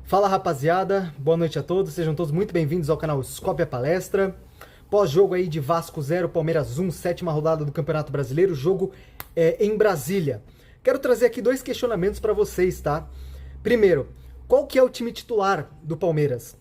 Fala rapaziada, boa noite a todos, sejam todos muito bem-vindos ao canal Scopia Palestra. Pós-jogo aí de Vasco 0, Palmeiras 1, sétima rodada do Campeonato Brasileiro, jogo em Brasília. Quero trazer aqui dois questionamentos para vocês, tá? Primeiro, qual que é o time titular do Palmeiras?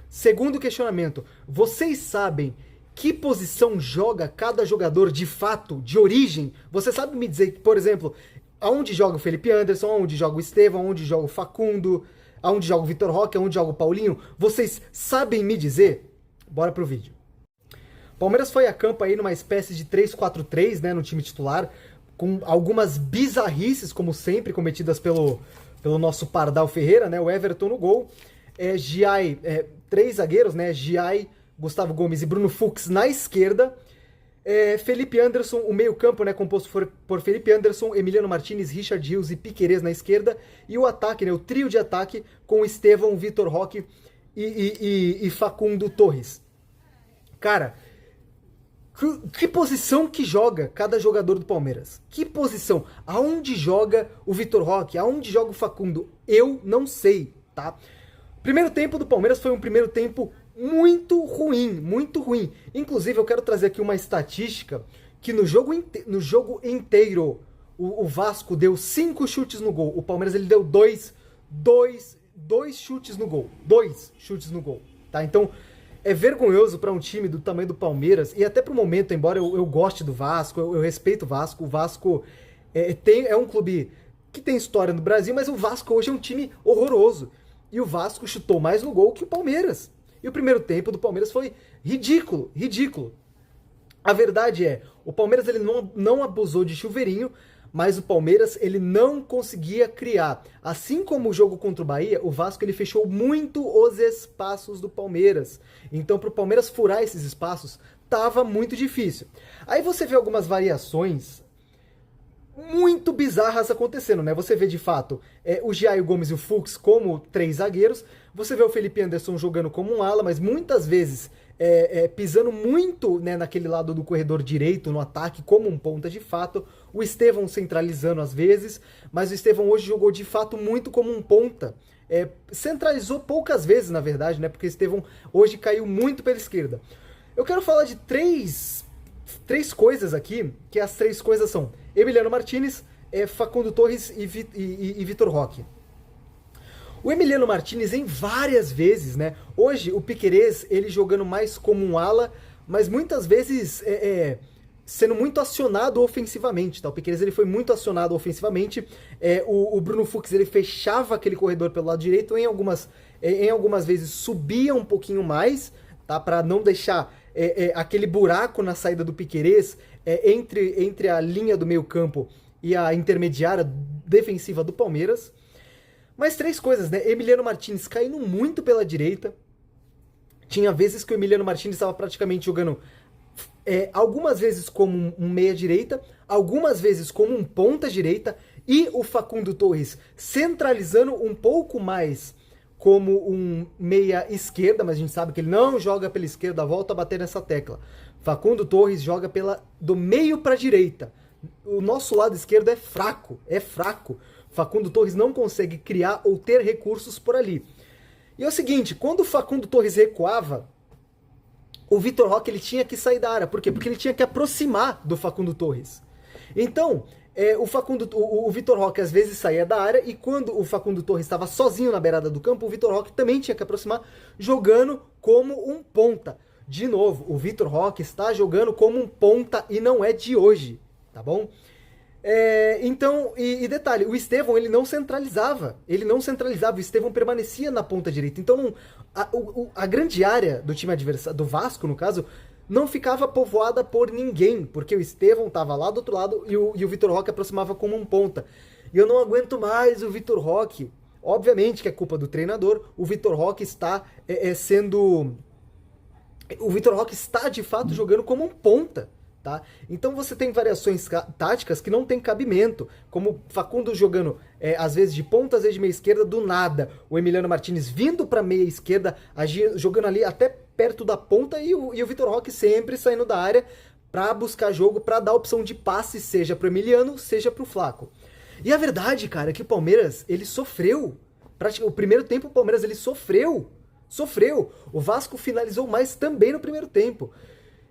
Segundo questionamento, vocês sabem que posição joga cada jogador de fato, de origem? Você sabe me dizer, por exemplo, aonde joga o Felipe Anderson, aonde joga o Estevão, aonde joga o Facundo, aonde joga o Vitor Roque, aonde joga o Paulinho? Vocês sabem me dizer? Bora pro vídeo. Palmeiras foi a campo aí numa espécie de 3-4-3, né, no time titular, com algumas bizarrices, como sempre, cometidas pelo nosso Pardal Ferreira, né, o Everton no gol, Giai, três zagueiros, né, Giai, Gustavo Gomes e Bruno Fux na esquerda, Felipe Anderson, o meio campo, né, composto por Felipe Anderson, Emiliano Martinez, Richard Rios e Piquerez na esquerda, e o ataque, né, o trio de ataque com Estevão, Vitor Roque e Facundo Torres. Cara, que posição que joga cada jogador do Palmeiras? Que posição? Aonde joga o Vitor Roque? Aonde joga o Facundo? Eu não sei, tá? Primeiro tempo do Palmeiras foi um primeiro tempo muito ruim, muito ruim. Inclusive, eu quero trazer aqui uma estatística que no jogo inteiro o Vasco deu 5 chutes no gol. O Palmeiras ele deu dois chutes no gol. 2 chutes no gol, tá? Então, é vergonhoso para um time do tamanho do Palmeiras, e até pro momento, embora eu goste do Vasco, eu respeito o Vasco. O Vasco é um clube que tem história no Brasil, mas o Vasco hoje é um time horroroso. E o Vasco chutou mais no gol que o Palmeiras. E o primeiro tempo do Palmeiras foi ridículo, ridículo. A verdade é, o Palmeiras ele não abusou de chuveirinho, mas o Palmeiras ele não conseguia criar. Assim como o jogo contra o Bahia, o Vasco ele fechou muito os espaços do Palmeiras. Então, para o Palmeiras furar esses espaços, tava muito difícil. Aí você vê algumas variações muito bizarras acontecendo, né? Você vê de fato o Giai, o Gomes e o Fux como 3 zagueiros. Você vê o Felipe Anderson jogando como um ala, mas muitas vezes pisando muito, né, naquele lado do corredor direito, no ataque, como um ponta de fato. O Estevão centralizando às vezes, mas o Estevão hoje jogou de fato muito como um ponta. Centralizou poucas vezes, na verdade, né? Porque o Estevão hoje caiu muito pela esquerda. Eu quero falar de três coisas aqui, que as 3 coisas são Emiliano Martinez, Facundo Torres e Vitor Roque. O Emiliano Martinez em várias vezes, né? Hoje o Piquerez, ele jogando mais como um ala, mas muitas vezes sendo muito acionado ofensivamente, tá? O Piquerez ele foi muito acionado ofensivamente. O Bruno Fux ele fechava aquele corredor pelo lado direito, em algumas vezes subia um pouquinho mais, tá? Para não deixar aquele buraco na saída do Piquerez entre a linha do meio campo e a intermediária defensiva do Palmeiras. Mas 3 coisas, né? Emiliano Martinez caindo muito pela direita. Tinha vezes que o Emiliano Martinez estava praticamente jogando algumas vezes como um meia-direita, algumas vezes como um ponta-direita, e o Facundo Torres centralizando um pouco mais como um meia-esquerda, mas a gente sabe que ele não joga pela esquerda, volta a bater nessa tecla. Facundo Torres joga do meio para a direita. O nosso lado esquerdo é fraco. Facundo Torres não consegue criar ou ter recursos por ali. E é o seguinte, quando o Facundo Torres recuava, o Vitor Roque ele tinha que sair da área. Por quê? Porque ele tinha que aproximar do Facundo Torres. Então, o Vitor Roque às vezes saía da área, e quando o Facundo Torres estava sozinho na beirada do campo, o Vitor Roque também tinha que aproximar, jogando como um ponta. De novo, o Vitor Roque está jogando como um ponta e não é de hoje, tá bom? Então, detalhe, o Estevão ele não centralizava, o Estevão permanecia na ponta direita. Então a grande área do time adversário, do Vasco no caso, não ficava povoada por ninguém, porque o Estevão estava lá do outro lado e o Vitor Roque aproximava como um ponta. E eu não aguento mais o Vitor Roque. Obviamente que é culpa do treinador. O Vitor Roque está o Vitor Roque está de fato jogando como um ponta. Tá? Então você tem variações táticas que não tem cabimento, como Facundo jogando às vezes de ponta, às vezes de meia esquerda, do nada. O Emiliano Martinez vindo para meia esquerda, jogando ali até perto da ponta, e o Vitor Roque sempre saindo da área para buscar jogo, para dar opção de passe, seja para o Emiliano, seja para o Flaco. E a verdade, cara, é que o Palmeiras ele sofreu O primeiro tempo o Palmeiras ele sofreu. O Vasco finalizou mais também no primeiro tempo.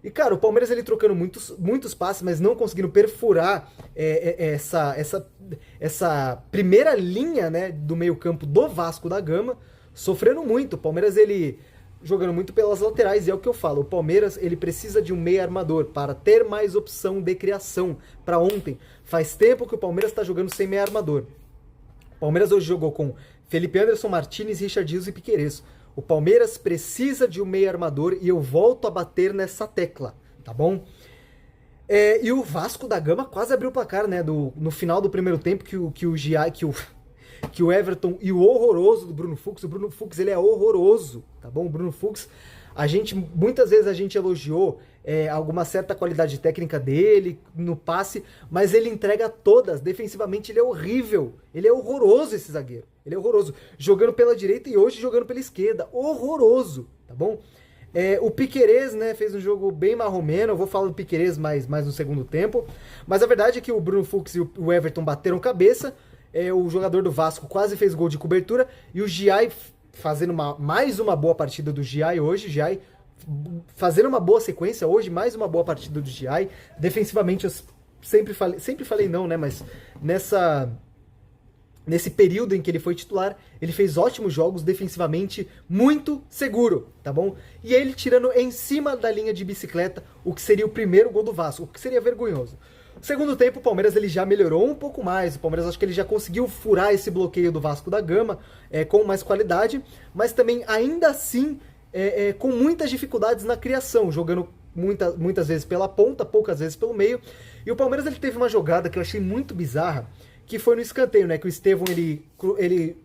E, cara, o Palmeiras ele trocando muitos passes, mas não conseguindo perfurar essa primeira linha, né, do meio-campo do Vasco da Gama, sofrendo muito. O Palmeiras ele jogando muito pelas laterais, e é o que eu falo. O Palmeiras ele precisa de um meio armador para ter mais opção de criação. Para ontem, faz tempo que o Palmeiras está jogando sem meio armador. O Palmeiras hoje jogou com Felipe Anderson, Martinez, Richard Rios e Piquerez. O Palmeiras precisa de um meio armador e eu volto a bater nessa tecla, tá bom? E o Vasco da Gama quase abriu o placar, né? No final do primeiro tempo que o Everton e o horroroso do Bruno Fux. O Bruno Fux ele é horroroso, tá bom? O Bruno Fux, muitas vezes a gente elogiou alguma certa qualidade técnica dele no passe, mas ele entrega todas. Defensivamente ele é horrível. Ele é horroroso, esse zagueiro. Ele é horroroso. Jogando pela direita e hoje jogando pela esquerda. Horroroso, tá bom? O Piquerez, né, fez um jogo bem marromeno. Eu vou falar do Piquerez mais no segundo tempo. Mas a verdade é que o Bruno Fux e o Everton bateram cabeça. O jogador do Vasco quase fez gol de cobertura. E o Giai fazendo mais uma boa partida do Giai hoje. Giai fazendo uma boa sequência hoje. Mais uma boa partida do Giai. Defensivamente eu sempre falei não, né? Mas nesse período em que ele foi titular, ele fez ótimos jogos, defensivamente muito seguro, tá bom? E ele tirando em cima da linha de bicicleta o que seria o primeiro gol do Vasco, o que seria vergonhoso. Segundo tempo, o Palmeiras ele já melhorou um pouco mais, o Palmeiras acho que ele já conseguiu furar esse bloqueio do Vasco da Gama com mais qualidade, mas também ainda assim com muitas dificuldades na criação, jogando muitas vezes pela ponta, poucas vezes pelo meio. E o Palmeiras ele teve uma jogada que eu achei muito bizarra, que foi no escanteio, né? Que o Estevão ele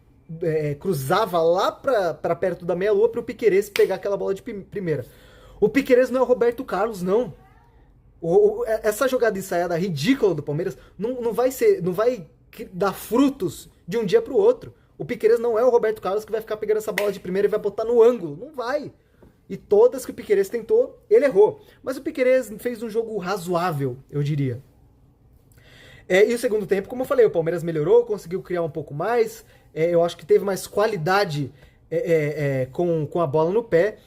cruzava lá pra perto da meia-lua pro Piquerez pegar aquela bola de primeira. O Piquerez não é o Roberto Carlos, não. Essa jogada ensaiada ridícula do Palmeiras não vai dar frutos de um dia pro outro. O Piquerez não é o Roberto Carlos que vai ficar pegando essa bola de primeira e vai botar no ângulo. Não vai. E todas que o Piquerez tentou, ele errou. Mas o Piquerez fez um jogo razoável, eu diria. E o segundo tempo, como eu falei, o Palmeiras melhorou, conseguiu criar um pouco mais. Eu acho que teve mais qualidade com a bola no pé.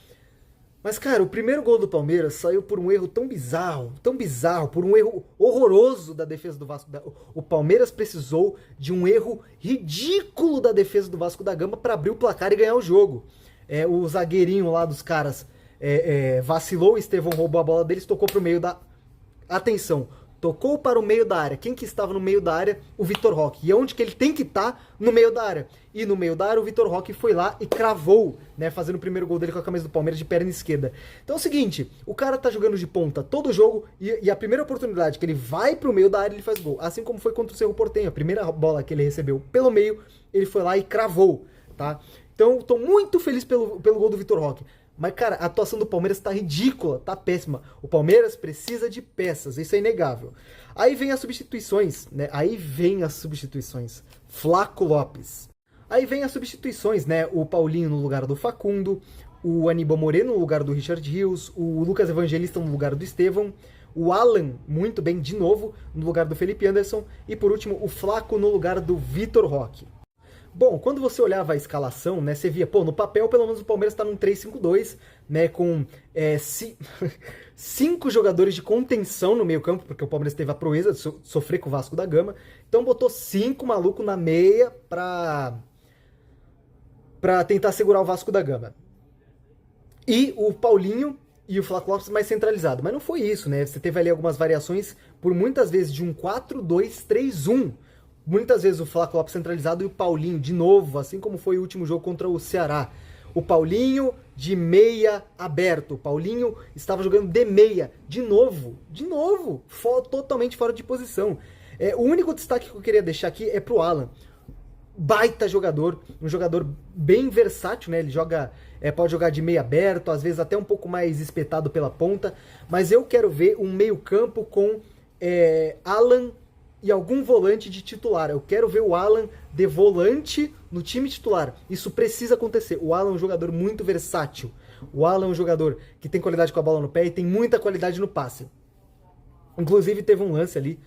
Mas, cara, o primeiro gol do Palmeiras saiu por um erro tão bizarro, por um erro horroroso da defesa do Vasco. O Palmeiras precisou de um erro ridículo da defesa do Vasco da Gama para abrir o placar e ganhar o jogo. O zagueirinho lá dos caras vacilou, o Estevão roubou a bola deles, tocou pro meio da... Atenção! Tocou para o meio da área. Quem que estava no meio da área? O Vitor Roque. E onde que ele tem que estar? No meio da área. E no meio da área o Vitor Roque foi lá e cravou, né, fazendo o primeiro gol dele com a camisa do Palmeiras de perna esquerda. Então é o seguinte, o cara tá jogando de ponta todo jogo e a primeira oportunidade que ele vai pro meio da área ele faz gol. Assim como foi contra o Cerro Porteño. A primeira bola que ele recebeu pelo meio, ele foi lá e cravou, tá? Então tô muito feliz pelo gol do Vitor Roque. Mas, cara, a atuação do Palmeiras tá ridícula, tá péssima. O Palmeiras precisa de peças, isso é inegável. Aí vem as substituições, né? Flaco Lopes. Aí vem as substituições, né? O Paulinho no lugar do Facundo, o Aníbal Moreno no lugar do Richard Rios, o Lucas Evangelista no lugar do Estevão, o Alan, muito bem, de novo, no lugar do Felipe Anderson, e por último, o Flaco no lugar do Vitor Roque. Bom, quando você olhava a escalação, né, você via, no papel, pelo menos o Palmeiras está num 3-5-2, né, com 5 jogadores de contenção no meio campo, porque o Palmeiras teve a proeza de sofrer com o Vasco da Gama, então botou 5 malucos na meia pra tentar segurar o Vasco da Gama. E o Paulinho e o Flaco Lopes mais centralizado, mas não foi isso, né, você teve ali algumas variações, por muitas vezes de um 4-2-3-1, muitas vezes o Flaco Lopes centralizado e o Paulinho de novo, assim como foi o último jogo contra o Ceará. O Paulinho de meia aberto. O Paulinho estava jogando de meia. De novo, totalmente fora de posição. O único destaque que eu queria deixar aqui é pro Alan. Baita jogador, um jogador bem versátil, né? Ele pode jogar de meia aberto, às vezes até um pouco mais espetado pela ponta. Mas eu quero ver um meio campo com Alan e algum volante de titular. Eu quero ver o Alan de volante no time titular. Isso precisa acontecer. O Alan é um jogador muito versátil. O Alan é um jogador que tem qualidade com a bola no pé e tem muita qualidade no passe. Inclusive teve um lance ali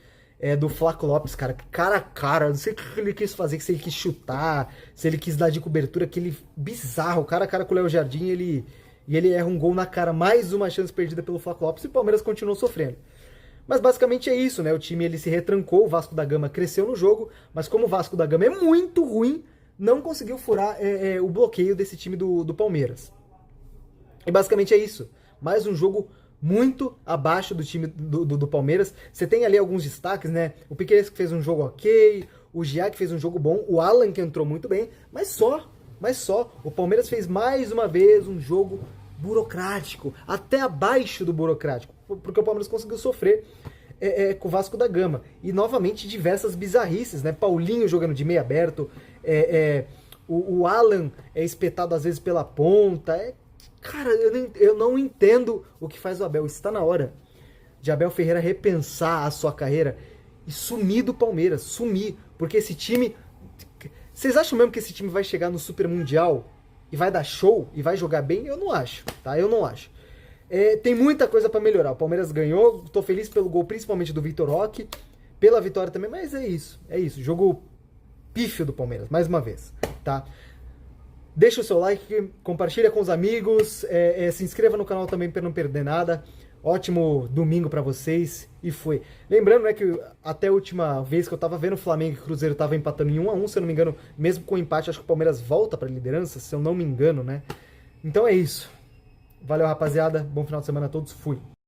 do Flaco Lopes, cara a cara, não sei o que ele quis fazer, se ele quis chutar, se ele quis dar de cobertura, aquele bizarro, cara a cara com o Léo Jardim, e ele erra um gol na cara, mais uma chance perdida pelo Flaco Lopes, e o Palmeiras continuou sofrendo. Mas basicamente é isso, né? O time ele se retrancou, o Vasco da Gama cresceu no jogo, mas como o Vasco da Gama é muito ruim, não conseguiu furar o bloqueio desse time do Palmeiras. E basicamente é isso. Mais um jogo muito abaixo do time do Palmeiras. Você tem ali alguns destaques, né? O Piquerez que fez um jogo ok, o Gia que fez um jogo bom, o Alan que entrou muito bem, mas só. O Palmeiras fez mais uma vez um jogo burocrático, até abaixo do burocrático, porque o Palmeiras conseguiu sofrer com o Vasco da Gama. E novamente diversas bizarrices, né? Paulinho jogando de meio aberto, o Alan é espetado às vezes pela ponta. Cara, eu não entendo o que faz o Abel. Está na hora de Abel Ferreira repensar a sua carreira e sumir do Palmeiras. Sumir. Porque esse time... Vocês acham mesmo que esse time vai chegar no Super Mundial e vai dar show e vai jogar bem? Eu não acho, tá? Eu não acho. Tem muita coisa pra melhorar. O Palmeiras ganhou. Tô feliz pelo gol, principalmente do Vitor Roque. Pela vitória também. Mas é isso. É isso. Jogo pífio do Palmeiras. Mais uma vez, tá? Deixa o seu like, compartilha com os amigos, se inscreva no canal também para não perder nada. Ótimo domingo para vocês e foi. Lembrando, né, que até a última vez que eu tava vendo o Flamengo e o Cruzeiro tava empatando em 1-1, se eu não me engano, mesmo com o empate, acho que o Palmeiras volta para a liderança, se eu não me engano, né? Então é isso. Valeu, rapaziada. Bom final de semana a todos. Fui.